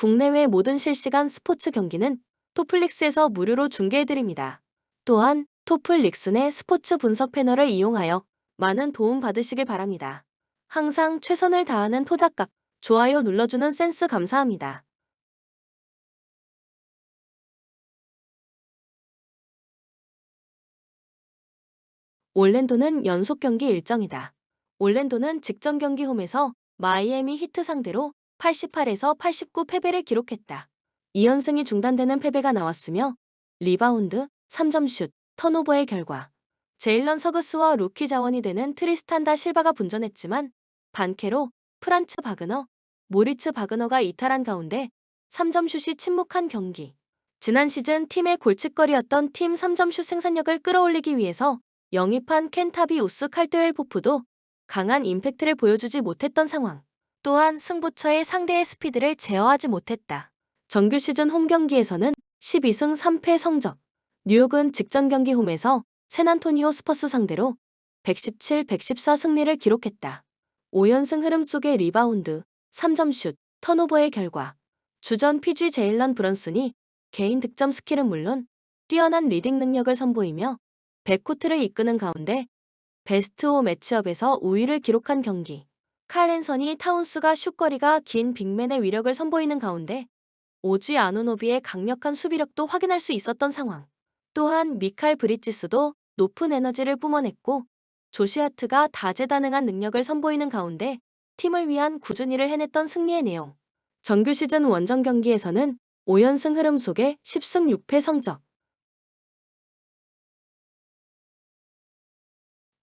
국내외 모든 실시간 스포츠 경기는 토플릭스에서 무료로 중계해드립니다. 또한 토플릭스 내 스포츠 분석 패널을 이용하여 많은 도움 받으시길 바랍니다. 항상 최선을 다하는 토작각, 좋아요 눌러주는 센스 감사합니다. 올랜도는 연속 경기 일정이다. 올랜도는 직전 경기 홈에서 마이애미 히트 상대로 88에서 89 패배를 기록했다. 2연승이 중단되는 패배가 나왔으며 리바운드, 3점 슛, 턴오버의 결과 제일런 서그스와 루키 자원이 되는 트리스탄 다 실바가 분전했지만 반케로, 프란츠 바그너, 모리츠 바그너가 이탈한 가운데 3점 슛이 침묵한 경기. 지난 시즌 팀의 골칫거리였던 팀 3점 슛 생산력을 끌어올리기 위해서 영입한 켄타비우스 칼드웰 포프도 강한 임팩트를 보여주지 못했던 상황. 또한 승부처의 상대의 스피드를 제어하지 못했다. 정규 시즌 홈 경기에서는 12승 3패 성적. 뉴욕은 직전 경기 홈에서 샌안토니오 스퍼스 상대로 117, 114 승리를 기록했다. 5연승 흐름 속의 리바운드, 3점 슛, 턴오버의 결과 주전 PG 제일런 브런슨이 개인 득점 스킬은 물론 뛰어난 리딩 능력을 선보이며 백코트를 이끄는 가운데 베스트 5 매치업에서 우위를 기록한 경기. 칼 앤서니 타운스가 슛거리가 긴 빅맨의 위력을 선보이는 가운데 오지 아누노비의 강력한 수비력도 확인할 수 있었던 상황. 또한 미칼 브리지스도 높은 에너지를 뿜어냈고 조시 하트가 다재다능한 능력을 선보이는 가운데 팀을 위한 꾸준히 일을 해냈던 승리의 내용. 정규 시즌 원정 경기에서는 5연승 흐름 속에 10승 6패 성적.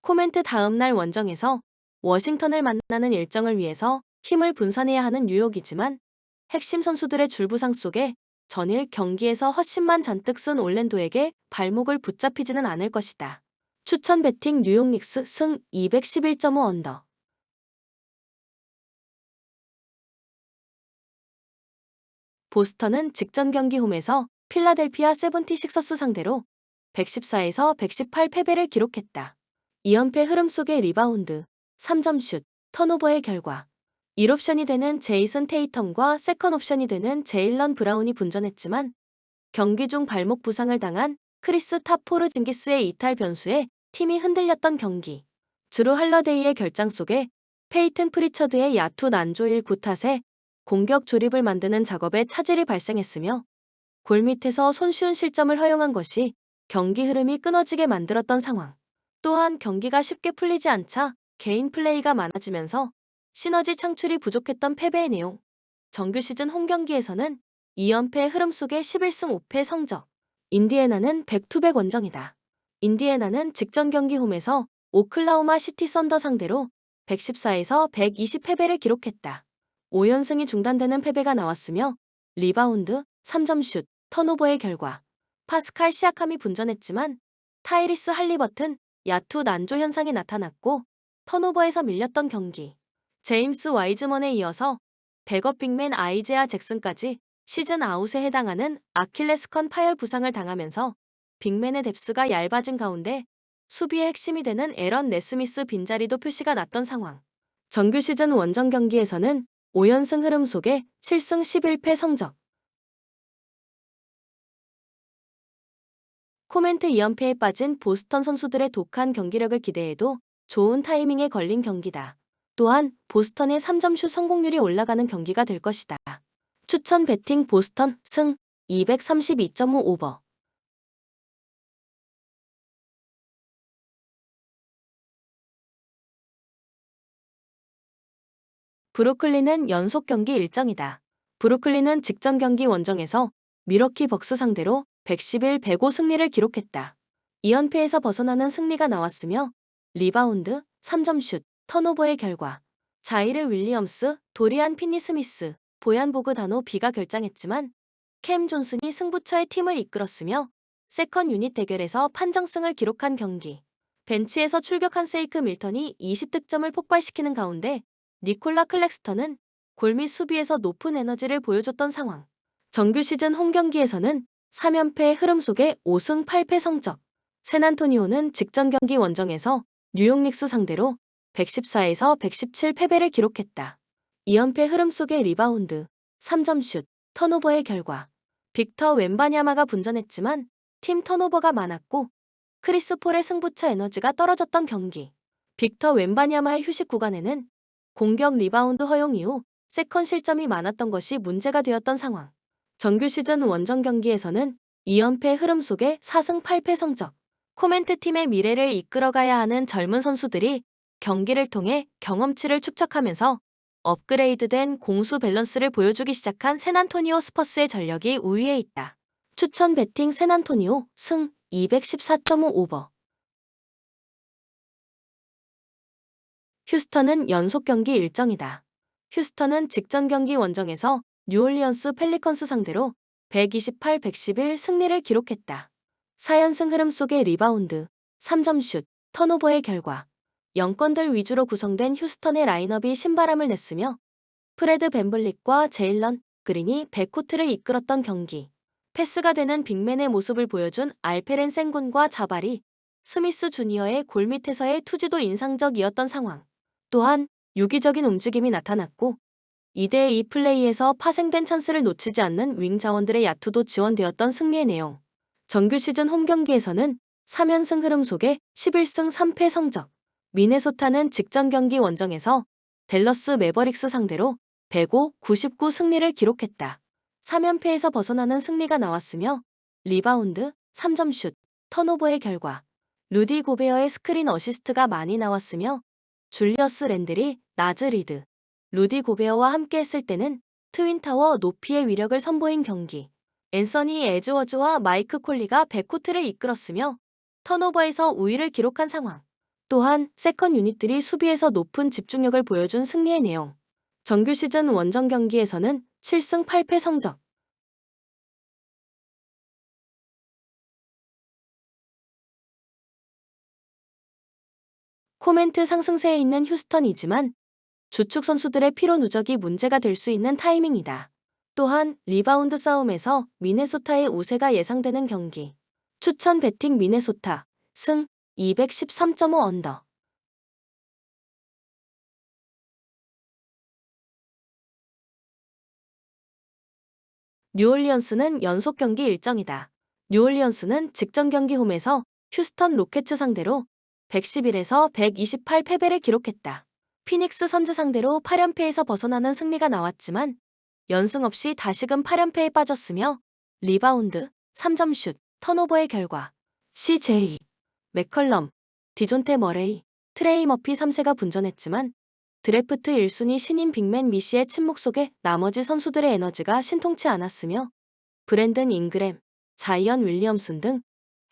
코멘트 다음날 원정에서 워싱턴을 만나는 일정을 위해서 힘을 분산해야 하는 뉴욕이지만 핵심 선수들의 줄부상 속에 전일 경기에서 헛심만 잔뜩 쓴 올랜도에게 발목을 붙잡히지는 않을 것이다. 추천 배팅 뉴욕 닉스 승 211.5 언더. 보스턴은 직전 경기 홈에서 필라델피아 세븐티식서스 상대로 114에서 118 패배를 기록했다. 2연패 흐름 속의 리바운드, 3점 슛, 턴오버의 결과 1옵션이 되는 제이슨 테이텀과 세컨 옵션이 되는 제일런 브라운이 분전했지만 경기 중 발목 부상을 당한 크리스 타포르징기스의 이탈 변수에 팀이 흔들렸던 경기. 주루 할러데이의 결장 속에 페이튼 프리처드의 야투 난조 1구 탓에 공격 조립을 만드는 작업에 차질이 발생했으며 골 밑에서 손쉬운 실점을 허용한 것이 경기 흐름이 끊어지게 만들었던 상황. 또한 경기가 쉽게 풀리지 않자 개인 플레이가 많아지면서 시너지 창출이 부족했던 패배의 내용. 정규 시즌 홈 경기에서는 2연패의 흐름 속에 11승 5패 성적. 인디애나는 백투백 원정이다. 인디애나는 직전 경기 홈에서 오클라호마 시티 썬더 상대로 114에서 120 패배를 기록했다. 5연승이 중단되는 패배가 나왔으며 리바운드, 3점 슛, 턴오버의 결과 파스칼 시아캄이 분전했지만 타이리스 할리버튼, 야투 난조 현상이 나타났고 턴오버에서 밀렸던 경기. 제임스 와이즈먼에 이어서 백업 빅맨 아이제아 잭슨까지 시즌 아웃에 해당하는 아킬레스건 파열 부상을 당하면서 빅맨의 뎁스가 얇아진 가운데 수비의 핵심이 되는 에런 네스미스 빈자리도 표시가 났던 상황. 정규 시즌 원정 경기에서는 5연승 흐름 속에 7승 11패 성적. 코멘트 2연패에 빠진 보스턴 선수들의 독한 경기력을 기대해도 좋은 타이밍에 걸린 경기다. 또한 보스턴의 3점 슛 성공률이 올라가는 경기가 될 것이다. 추천 배팅 보스턴 승 232.5 오버. 브루클린은 연속 경기 일정이다. 브루클린은 직전 경기 원정에서 미러키 벅스 상대로 111, 105 승리를 기록했다. 2연패에서 벗어나는 승리가 나왔으며 리바운드, 3점 슛, 턴오버의 결과 자이르 윌리엄스, 도리안 피니스미스, 보얀 보그다노 비가 결장했지만 캠 존슨이 승부처의 팀을 이끌었으며 세컨 유닛 대결에서 판정승을 기록한 경기. 벤치에서 출격한 세이크 밀턴이 20득점을 폭발시키는 가운데 니콜라 클렉스턴은 골밑 수비에서 높은 에너지를 보여줬던 상황. 정규 시즌 홈 경기에서는 3연패의 흐름 속에 5승 8패 성적. 샌안토니오는 직전 경기 원정에서 뉴욕 닉스 상대로 114에서 117 패배를 기록했다. 2연패 흐름 속의 리바운드, 3점 슛, 턴오버의 결과 빅터 웬바냐마가 분전했지만 팀 턴오버가 많았고 크리스 폴의 승부처 에너지가 떨어졌던 경기. 빅터 웬바냐마의 휴식 구간에는 공격 리바운드 허용 이후 세컨 실점이 많았던 것이 문제가 되었던 상황. 정규 시즌 원정 경기에서는 2연패 흐름 속에 4승 8패 성적. 코멘트 팀의 미래를 이끌어가야 하는 젊은 선수들이 경기를 통해 경험치를 축적하면서 업그레이드된 공수 밸런스를 보여주기 시작한 샌안토니오 스퍼스의 전력이 우위에 있다. 추천 배팅 샌안토니오 승 214.5 오버. 휴스턴은 연속 경기 일정이다. 휴스턴은 직전 경기 원정에서 뉴올리언스 펠리컨스 상대로 128-111 승리를 기록했다. 4연승 흐름 속의 리바운드, 3점슛, 턴오버의 결과 영권들 위주로 구성된 휴스턴의 라인업이 신바람을 냈으며 프레드 밴블릿과 제일런 그린이 백코트를 이끌었던 경기. 패스가 되는 빅맨의 모습을 보여준 알페렌 생군과 자바리 스미스 주니어의 골밑에서의 투지도 인상적이었던 상황. 또한 유기적인 움직임이 나타났고 2대2 플레이에서 파생된 찬스를 놓치지 않는 윙 자원들의 야투도 지원되었던 승리의 내용. 정규 시즌 홈 경기에서는 3연승 흐름 속에 11승 3패 성적. 미네소타는 직전 경기 원정에서 댈러스 매버릭스 상대로 105-99 승리를 기록했다. 3연패에서 벗어나는 승리가 나왔으며 리바운드, 3점슛, 턴오버의 결과 루디 고베어의 스크린 어시스트가 많이 나왔으며 줄리어스 랜들이 나즈 리드, 루디 고베어와 함께 했을 때는 트윈타워 높이의 위력을 선보인 경기. 앤서니 에즈워즈와 마이크 콜리가 백코트를 이끌었으며 턴오버에서 우위를 기록한 상황. 또한 세컨 유닛들이 수비에서 높은 집중력을 보여준 승리의 내용. 정규 시즌 원정 경기에서는 7승 8패 성적. 코멘트 상승세에 있는 휴스턴이지만 주축 선수들의 피로 누적이 문제가 될 수 있는 타이밍이다. 또한 리바운드 싸움에서 미네소타의 우세가 예상되는 경기. 추천 배팅 미네소타 승 213.5 언더. 뉴올리언스는 연속 경기 일정이다. 뉴올리언스는 직전 경기 홈에서 휴스턴 로켓츠 상대로 111에서 128 패배를 기록했다. 피닉스 선즈 상대로 8연패에서 벗어나는 승리가 나왔지만 연승 없이 다시금 8연패에 빠졌으며 리바운드, 3점슛, 턴오버의 결과 CJ, 맥컬럼, 디존테 머레이, 트레이 머피 3세가 분전했지만 드래프트 1순위 신인 빅맨 미시의 침묵 속에 나머지 선수들의 에너지가 신통치 않았으며 브랜든 잉그램, 자이언 윌리엄슨 등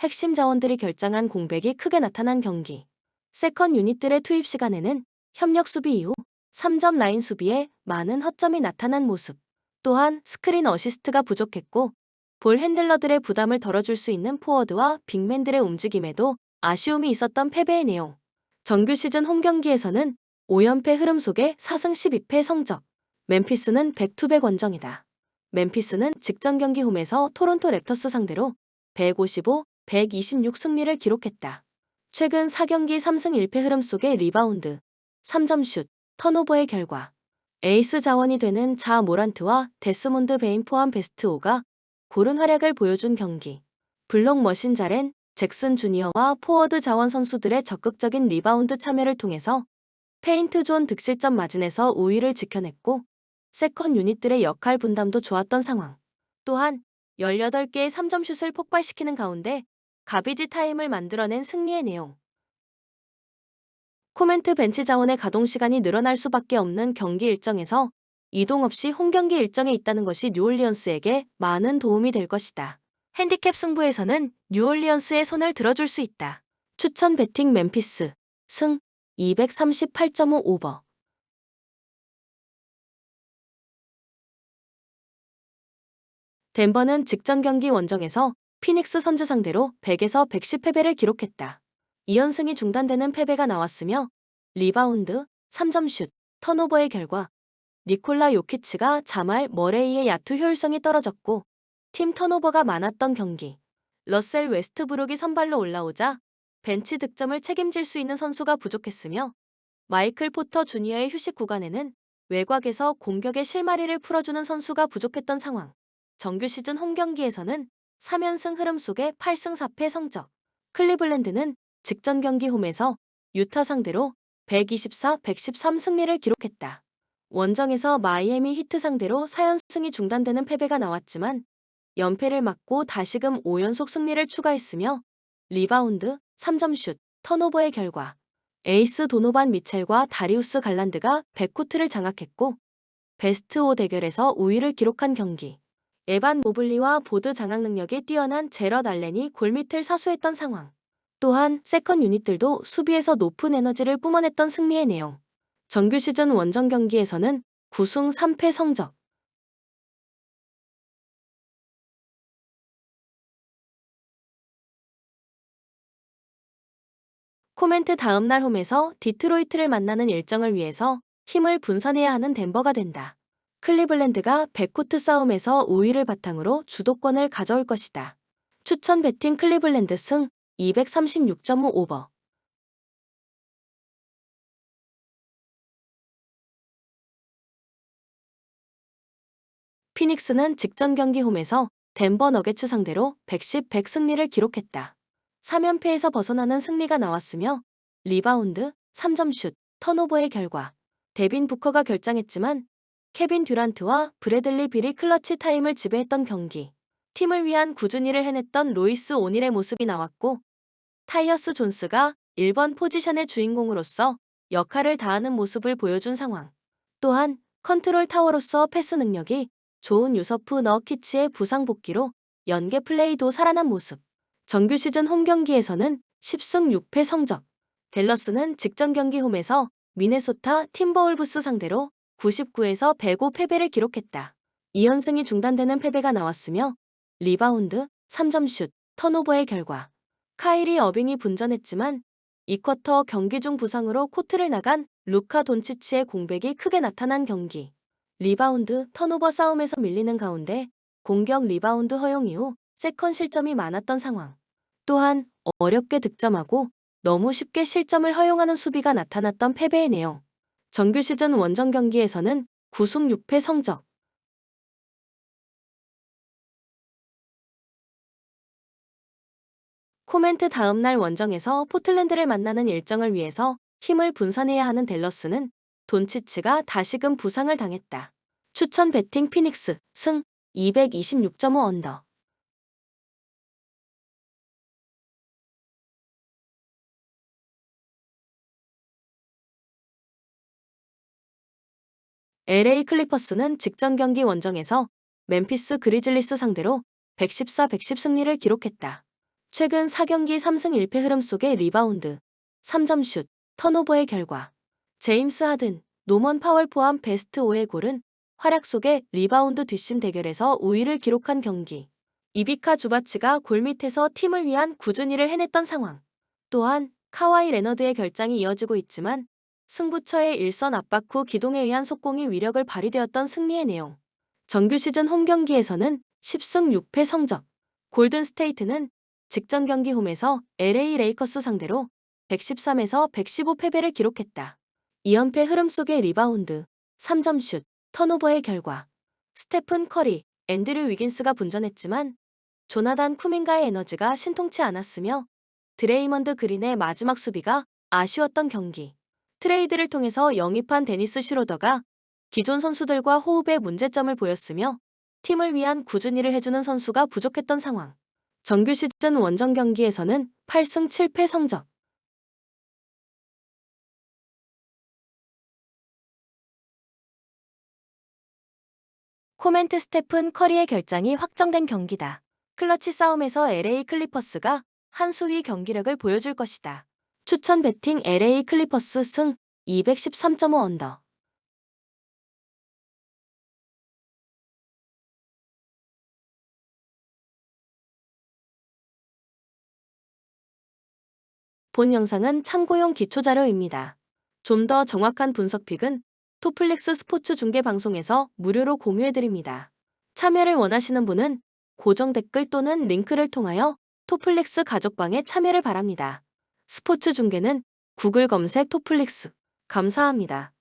핵심 자원들이 결장한 공백이 크게 나타난 경기. 세컨 유닛들의 투입 시간에는 협력 수비 이후 3점 라인 수비에 많은 허점이 나타난 모습. 또한 스크린 어시스트가 부족했고 볼 핸들러들의 부담을 덜어줄 수 있는 포워드와 빅맨들의 움직임에도 아쉬움이 있었던 패배의 내용. 정규 시즌 홈 경기에서는 5연패 흐름 속에 4승 12패 성적. 멤피스는 백투백 원정이다. 멤피스는 직전 경기 홈에서 토론토 랩터스 상대로 155, 126 승리를 기록했다. 최근 4경기 3승 1패 흐름 속의 리바운드, 3점슛, 턴오버의 결과 에이스 자원이 되는 자 모란트와 데스몬드 베인 포함 베스트 5가 고른 활약을 보여준 경기. 블록 머신 자렌, 잭슨 주니어와 포워드 자원 선수들의 적극적인 리바운드 참여를 통해서 페인트 존 득실점 마진에서 우위를 지켜냈고 세컨 유닛들의 역할 분담도 좋았던 상황. 또한 18개의 3점슛을 폭발시키는 가운데 가비지 타임을 만들어낸 승리의 내용. 코멘트 벤치 자원의 가동 시간이 늘어날 수밖에 없는 경기 일정에서 이동 없이 홈 경기 일정에 있다는 것이 뉴올리언스에게 많은 도움이 될 것이다. 핸디캡 승부에서는 뉴올리언스의 손을 들어줄 수 있다. 추천 배팅 멤피스 승 238.5 오버. 덴버는 직전 경기 원정에서 피닉스 선즈 상대로 100에서 110 패배를 기록했다. 2연승이 중단되는 패배가 나왔으며 리바운드, 3점슛, 턴오버의 결과 니콜라 요키치가 자말 머레이의 야투 효율성이 떨어졌고 팀 턴오버가 많았던 경기. 러셀 웨스트브룩이 선발로 올라오자 벤치 득점을 책임질 수 있는 선수가 부족했으며 마이클 포터 주니어의 휴식 구간에는 외곽에서 공격의 실마리를 풀어주는 선수가 부족했던 상황. 정규 시즌 홈 경기에서는 3연승 흐름 속에 8승 4패 성적. 클리블랜드는 직전 경기 홈에서 유타 상대로 124, 113 승리를 기록했다. 원정에서 마이애미 히트 상대로 4연승이 중단되는 패배가 나왔지만 연패를 막고 다시금 5연속 승리를 추가했으며 리바운드, 3점슛, 턴오버의 결과 에이스 도노반 미첼과 다리우스 갈란드가 백코트를 장악했고 베스트 5 대결에서 우위를 기록한 경기. 에반 모블리와 보드 장악 능력이 뛰어난 제럿 알렌이 골밑을 사수했던 상황. 또한 세컨 유닛들도 수비에서 높은 에너지를 뿜어냈던 승리의 내용. 정규 시즌 원정 경기에서는 9승 3패 성적. 코멘트 다음날 홈에서 디트로이트를 만나는 일정을 위해서 힘을 분산해야 하는 덴버가 된다. 클리블랜드가 백코트 싸움에서 우위를 바탕으로 주도권을 가져올 것이다. 추천 배팅 클리블랜드 승 236.5 오버. 피닉스는 직전 경기 홈에서 덴버 너게츠 상대로 110, 100 승리를 기록했다. 3연패에서 벗어나는 승리가 나왔으며 리바운드, 3점슛, 턴오버의 결과 데빈 부커가 결장했지만 케빈 듀란트와 브래들리 빌이 클러치 타임을 지배했던 경기. 팀을 위한 꾸준히를 해냈던 로이스 오닐의 모습이 나왔고 타이어스 존스가 1번 포지션의 주인공으로서 역할을 다하는 모습을 보여준 상황. 또한 컨트롤 타워로서 패스 능력이 좋은 유서프 너키치의 부상 복귀로 연계 플레이도 살아난 모습. 정규 시즌 홈 경기에서는 10승 6패 성적. 댈러스는 직전 경기 홈에서 미네소타 팀버울브스 상대로 99에서 105 패배를 기록했다. 2연승이 중단되는 패배가 나왔으며 리바운드, 3점슛, 턴오버의 결과 카이리 어빙이 분전했지만 2쿼터 경기 중 부상으로 코트를 나간 루카 돈치치의 공백이 크게 나타난 경기. 리바운드, 턴오버 싸움에서 밀리는 가운데 공격 리바운드 허용 이후 세컨 실점이 많았던 상황. 또한 어렵게 득점하고 너무 쉽게 실점을 허용하는 수비가 나타났던 패배의 내용. 정규 시즌 원정 경기에서는 9승 6패 성적. 코멘트 다음날 원정에서 포틀랜드를 만나는 일정을 위해서 힘을 분산해야 하는 댈러스는 돈치치가 다시금 부상을 당했다. 추천 배팅 피닉스 승 226.5 언더. LA 클리퍼스는 직전 경기 원정에서 멤피스 그리즐리스 상대로 114, 110 승리를 기록했다. 최근 4경기 3승 1패 흐름 속의 리바운드, 3점슛, 턴오버의 결과 제임스 하든, 노먼 파월 포함 베스트 5에 고른 활약 속의 리바운드 뒷심 대결에서 우위를 기록한 경기. 이비카 주바치가 골밑에서 팀을 위한 꾸준히를 해냈던 상황. 또한 카와이 레너드의 결장이 이어지고 있지만 승부처의 일선 압박 후 기동에 의한 속공이 위력을 발휘되었던 승리의 내용. 정규 시즌 홈 경기에서는 10승 6패 성적. 골든 스테이트는 직전 경기 홈에서 LA 레이커스 상대로 113에서 115 패배를 기록했다. 2연패 흐름 속의 리바운드, 3점슛, 턴오버의 결과 스테픈 커리, 앤드류 위긴스가 분전했지만 조나단 쿠민가의 에너지가 신통치 않았으며 드레이먼드 그린의 마지막 수비가 아쉬웠던 경기. 트레이드를 통해서 영입한 데니스 슈로더가 기존 선수들과 호흡에 문제점을 보였으며 팀을 위한 꾸준히를 해주는 선수가 부족했던 상황. 정규 시즌 원정 경기에서는 8승 7패 성적. 코멘트 스테픈 커리의 결장이 확정된 경기다. 클러치 싸움에서 LA 클리퍼스가 한 수위 경기력을 보여줄 것이다. 추천 배팅 LA 클리퍼스 승 213.5 언더. 본 영상은 참고용 기초자료입니다. 좀 더 정확한 분석 픽은 토플릭스 스포츠 중계 방송에서 무료로 공유해드립니다. 참여를 원하시는 분은 고정 댓글 또는 링크를 통하여 토플릭스 가족방에 참여를 바랍니다. 스포츠 중계는 구글 검색 토플릭스. 감사합니다.